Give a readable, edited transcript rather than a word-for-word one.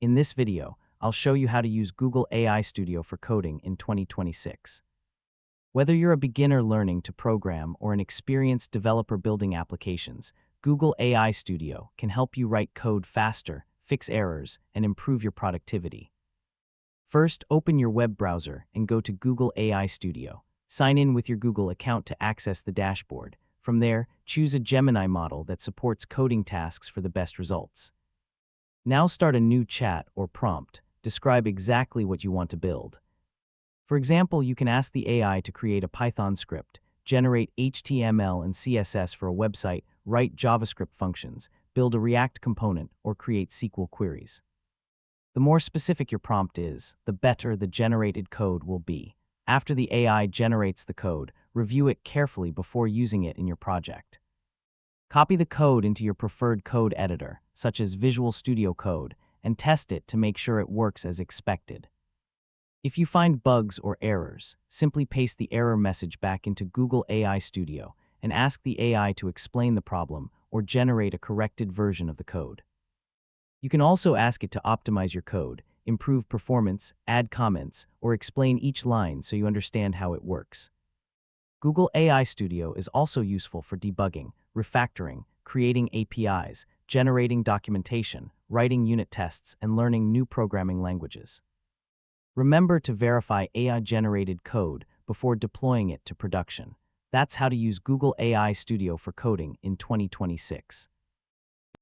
In this video, I'll show you how to use Google AI Studio for coding in 2026. Whether you're a beginner learning to program or an experienced developer building applications, Google AI Studio can help you write code faster, fix errors, and improve your productivity. First, open your web browser and go to Google AI Studio. Sign in with your Google account to access the dashboard. From there, choose a Gemini model that supports coding tasks for the best results. Now start a new chat or prompt. Describe exactly what you want to build. For example, you can ask the AI to create a Python script, generate HTML and CSS for a website, write JavaScript functions, build a React component, or create SQL queries. The more specific your prompt is, the better the generated code will be. After the AI generates the code, review it carefully before using it in your project. Copy the code into your preferred code editor, such as Visual Studio Code, and test it to make sure it works as expected. If you find bugs or errors, simply paste the error message back into Google AI Studio and ask the AI to explain the problem or generate a corrected version of the code. You can also ask it to optimize your code, improve performance, add comments, or explain each line so you understand how it works. Google AI Studio is also useful for debugging, refactoring, creating APIs, generating documentation, writing unit tests, and learning new programming languages. Remember to verify AI-generated code before deploying it to production. That's how to use Google AI Studio for coding in 2026.